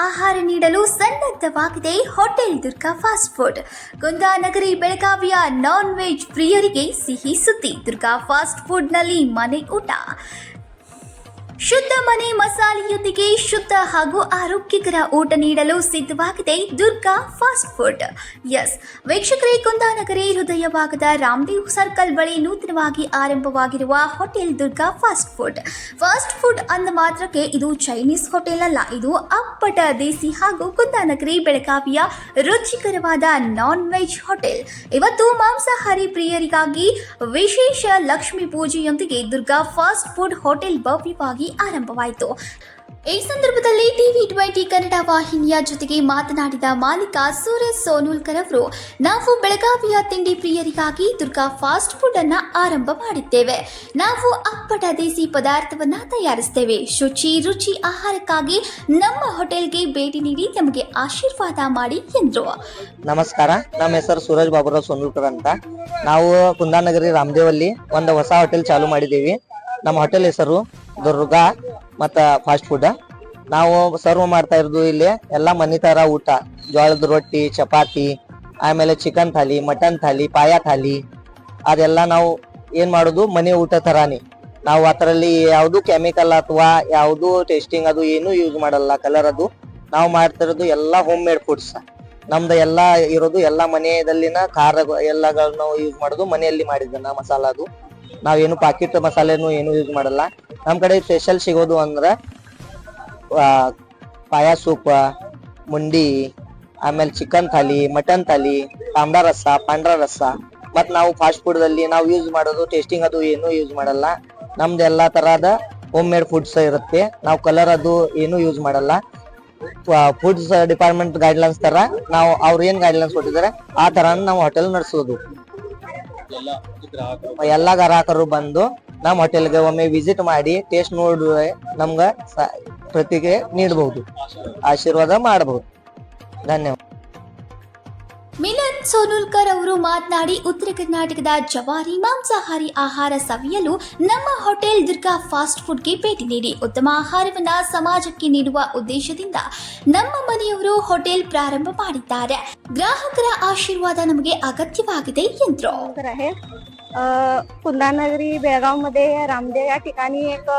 ಆಹಾರ ನೀಡಲು ಸನ್ನದ್ಧವಾಗಿದೆ hotel Durga fast food. ಕುಂದಾನಗರಿ ಬೆಳಗಾವಿಯ ನಾನ್ ವೆಜ್ ಪ್ರಿಯರಿಗೆ ಸಿಹಿ ಸುದ್ದಿ. ದುರ್ಗಾ ಫಾಸ್ಟ್ ಫುಡ್ನಲ್ಲಿ ಮನೆ ಊಟ, ಶುದ್ಧ ಮನೆ ಮಸಾಲೆಯೊಂದಿಗೆ ಶುದ್ಧ ಹಾಗೂ ಆರೋಗ್ಯಕರ ಊಟ ನೀಡಲು ಸಿದ್ಧವಾಗಿದೆ ದುರ್ಗಾ ಫಾಸ್ಟ್ ಫುಡ್. ಎಸ್ ವೀಕ್ಷಕರೇ, ಕುಂದಾನಗರಿ ಹೃದಯ ಭಾಗದ ರಾಮದೇವ್ ಸರ್ಕಲ್ ಬಳಿ ನೂತನವಾಗಿ ಆರಂಭವಾಗಿರುವ hotel Durga fast food. Fast food ಅಂದ ಮಾತ್ರಕ್ಕೆ ಇದು ಚೈನೀಸ್ ಹೋಟೆಲ್ ಅಲ್ಲ, ಇದು ಅಪ್ಪಟ ದೇಸಿ ಹಾಗೂ ಕುಂದಾನಗರಿ ಬೆಳಗಾವಿಯ ರುಚಿಕರವಾದ ನಾನ್ ವೆಜ್ ಹೋಟೆಲ್. ಇವತ್ತು ಮಾಂಸಾಹಾರಿ ಪ್ರಿಯರಿಗಾಗಿ ವಿಶೇಷ ಲಕ್ಷ್ಮೀ ಪೂಜೆಯೊಂದಿಗೆ ದುರ್ಗಾ ಫಾಸ್ಟ್ ಫುಡ್ ಹೋಟೆಲ್ ಭವ್ಯವಾಗಿ ಆರಂಭವಾಯಿತು. ಈ ಸಂದರ್ಭದಲ್ಲಿ TV20 ಕನ್ನಡ ವಾಹಿನಿಯ ಜೊತೆಗೆ ಮಾತನಾಡಿದ ಮಾಲೀಕ ಸುರೇಶ್ ಸೋನುಲ್ಕರ್ ಅವರು, ನಾವು ಬೆಳಗಾವಿಯ ತಿಂಡಿ ಪ್ರಿಯರಿಗಾಗಿ ದುರ್ಗಾ ಫಾಸ್ಟ್ ಫುಡ್ ಅನ್ನ ಆರಂಭ ಮಾಡಿದ್ದೇವೆ. ನಾವು ಅಪ್ಪಟ ದೇಸಿ ಪದಾರ್ಥವನ್ನ ತಯಾರಿಸುತ್ತೇವೆ. ರುಚಿ ಆಹಾರಕ್ಕಾಗಿ ನಮ್ಮ ಹೋಟೆಲ್ಗೆ ಭೇಟಿ ನೀಡಿ ನಮಗೆ ಆಶೀರ್ವಾದ ಮಾಡಿ ಎಂದರು. ನಮಸ್ಕಾರ, ನಮ್ಮ ಹೆಸರು ಸುರೇಶ್ ಬಾಬುರಾವ್ ಸೋನುಲ್ಕರ್ ಅಂತ. ನಾವು ಕುಂದಾನಗರಿ ರಾಮದೇವಲ್ಲಿ ಒಂದು ಹೊಸ ಹೋಟೆಲ್ ಚಾಲೂ ಮಾಡಿದ್ದೀವಿ. ನಮ್ಮ ಹೋಟೆಲ್ ಹೆಸರು ದುರ್ಗಾ ಮತ್ತ ಫಾಸ್ಟ್ ಫುಡ್. ನಾವು ಸರ್ವ್ ಮಾಡ್ತಾ ಇರೋದು ಇಲ್ಲಿ ಎಲ್ಲಾ ಮನಿ ತರ ಊಟ, ಜೋಳದ ರೊಟ್ಟಿ, ಚಪಾತಿ, ಆಮೇಲೆ ಚಿಕನ್ ಥಾಲಿ, ಮಟನ್ ಥಾಲಿ, ಪಾಯ ಥಾಲಿ, ಅದೆಲ್ಲ ನಾವು ಏನ್ ಮಾಡೋದು ಮನೆ ಊಟ ತರಾನೇ. ನಾವು ಅದರಲ್ಲಿ ಯಾವ್ದು ಕೆಮಿಕಲ್ ಅಥವಾ ಯಾವ್ದು ಟೇಸ್ಟಿಂಗ್ ಅದು ಏನು ಯೂಸ್ ಮಾಡಲ್ಲ. ಕಲರ್ ಅದು ನಾವು ಮಾಡ್ತಿರೋದು ಎಲ್ಲಾ ಹೋಮ್ ಮೇಡ್ ಫುಡ್ಸ್. ನಮ್ದು ಎಲ್ಲಾ ಇರೋದು ಎಲ್ಲಾ ಮನೆಯಲ್ಲಿನ ಖಾರ ಎಲ್ಲಗಳನ್ನ ನಾವು ಯೂಸ್ ಮಾಡೋದು ಮನೆಯಲ್ಲಿ ಮಾಡಿದ್ದನ್ನ ಮಸಾಲ. ಅದು ನಾವೇನು ಪಾಕೆಟ್ ಮಸಾಲೆನು ಏನು ಯೂಸ್ ಮಾಡಲ್ಲ. ನಮ್ ಕಡೆ ಸ್ಪೆಷಲ್ ಸಿಗೋದು ಅಂದ್ರ ಪಾಯ ಸೂಪ್, ಮುಂಡಿ, ಆಮೇಲೆ ಚಿಕನ್ ಥಾಲಿ, ಮಟನ್ ಥಾಲಿ, ತಾಂಬಡಾ ರಸ, ಪಾಂಡ್ರಾ ರಸ. ಮತ್ ನಾವು ಫಾಸ್ಟ್ ಫುಡ್ ಅಲ್ಲಿ ನಾವು ಯೂಸ್ ಮಾಡೋದು ಟೇಸ್ಟಿಂಗ್ ಅದು ಏನು ಯೂಸ್ ಮಾಡಲ್ಲ. ನಮ್ದು ಎಲ್ಲಾ ತರಹದ ಹೋಮ್ ಮೇಡ್ ಫುಡ್ಸ್ ಇರುತ್ತೆ. ನಾವು ಕಲರ್ ಅದು ಏನು ಯೂಸ್ ಮಾಡಲ್ಲ. ಫುಡ್ಸ್ ಡಿಪಾರ್ಟ್ಮೆಂಟ್ ಗೈಡ್ಲೈನ್ಸ್ ತರ ನಾವು ಅವ್ರ ಏನ್ ಗೈಡ್ಲೈನ್ಸ್ ಕೊಟ್ಟಿದ್ದಾರೆ ಆ ತರ ನಾವು ಹೋಟೆಲ್ ನಡೆಸೋದು. ಎಲ್ಲಾ ಗ್ರಾಹಕರು ಬಂದು ನಮ್ಮ ಹೋಟೆಲ್ಗೆ ಒಮ್ಮೆ ವಿಸಿಟ್ ಮಾಡಿ ಟೇಸ್ಟ್ ನೋಡಿ ನಮ್ಗ ಪ್ರತಿಕ್ರಿಯೆ ನೀಡಬಹುದು, ಆಶೀರ್ವಾದ ಮಾಡಬಹುದು. ಧನ್ಯವಾದ. ಮಿಲನ್ ಸೋನುಲ್ಕರ್ ಅವರು ಮಾತನಾಡಿ, ಉತ್ತರ ಕರ್ನಾಟಕದ ಜವಾರಿ ಮಾಂಸಾಹಾರಿ ಆಹಾರ ಸವಿಯಲು ನಮ್ಮ ಹೋಟೆಲ್ ದುರ್ಗಾ ಫಾಸ್ಟ್ ಫುಡ್ಗೆ ಭೇಟಿ ನೀಡಿ ಉತ್ತಮ ಆಹಾರವನ್ನ ಸಮಾಜಕ್ಕೆ ನೀಡುವ ಉದ್ದೇಶದಿಂದ ನಮ್ಮ ಮನೆಯವರು ಹೋಟೆಲ್ ಪ್ರಾರಂಭ ಮಾಡಿದ್ದಾರೆ. ಗ್ರಾಹಕರ ಆಶೀರ್ವಾದ ನಮಗೆ ಅಗತ್ಯವಾಗಿದೆ ಎಂದರು. कुंदानगरी बेळगाव मध्ये रामदेव या ठिकाणी एक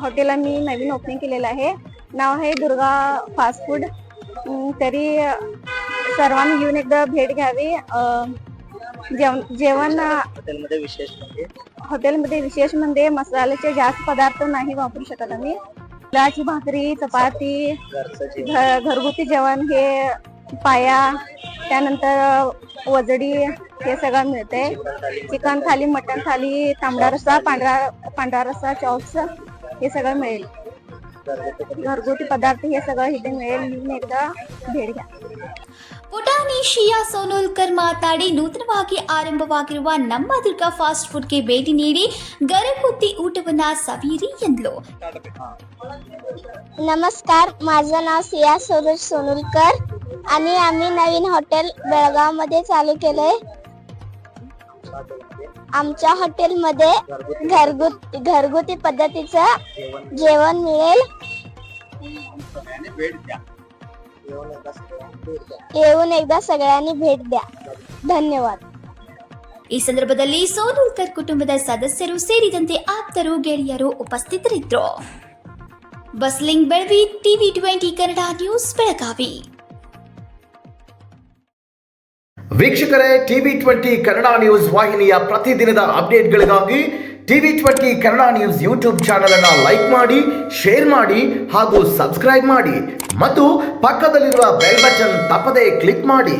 हॉटेल आम्ही नवीन ओपनिंग केलेलं आहे. नाव आहे दुर्गा फास्ट फूड. तरी सर्वांनी येऊन एकदा भेट घ्यावी. जेवण हॉटेलमध्ये विशेष म्हणजे मसाल्याचे जास्त पदार्थ नाही वापरू शकत आम्ही. तांदळाची भाकरी, चपाती, घरगुती जेवण, हे पाया, त्यानंतर वजडी, हे सगळं मिळते. चिकन थाली, मटन थाली, तांबडा रस्सा, पांढरा रस्सा, चॉप्स, हे सगळं मिळेल. घरगुती पदार्थ हे सगळं इथे मिळेल. एकदा भेट घ्या. ಪುಟಾಣಿ ಶಿಯಾ ಸೋನುಲ್ಕರ್ ಮಾತನಾಡಿ, ನೂತನವಾಗಿ ಆರಂಭವಾಗಿರುವ ನಮ್ಮ ದುರ್ಗಾ ಫಾಸ್ಟ್ ಫುಡ್ಗೆ ಭೇಟಿ ನೀಡಿ ಗರಗುತ್ತಿ ಊಟವನ್ನ ಸವಿಯಿರಿ ಎಂದರು. नमस्कार, माझं नाव सिया सूरज सोनुलकर आणि आम्ही नवीन हॉटेल बेळगाव मध्ये चालू केलंय. आमच्या हॉटेलमध्ये घरगुती पद्धतीचं जेवण मिळेल. येऊन एकदा सगळ्यांनी भेट द्या. धन्यवाद. ಈ ಸಂದರ್ಭದಲ್ಲಿ ಸೋನುಲ್ಕರ್ ಕುಟುಂಬದ ಸದಸ್ಯರು ಸೇರಿದಂತೆ ಆಪ್ತರು, ಗೆಳೆಯರು ಉಪಸ್ಥಿತರಿದ್ದರು. Bustling Belavi, TV20 Kannada news, Belagavi. ವೀಕ್ಷಕರೇ, TV20 ಕನ್ನಡ ನ್ಯೂಸ್ ವಾಹಿನಿಯ ಪ್ರತಿದಿನದ ಅಪ್ಡೇಟ್ಗಳಿಗಾಗಿ TV20 Kannada news YouTube channel ಅನ್ನು ಲೈಕ್ ಮಾಡಿ, ಶೇರ್ ಮಾಡಿ ಹಾಗೂ ಸಬ್ಸ್ಕ್ರೈಬ್ ಮಾಡಿ ಮತ್ತು ಪಕ್ಕದಲ್ಲಿರುವ ಬೆಲ್ ಬಟನ್ ತಪ್ಪದೇ ಕ್ಲಿಕ್ ಮಾಡಿ.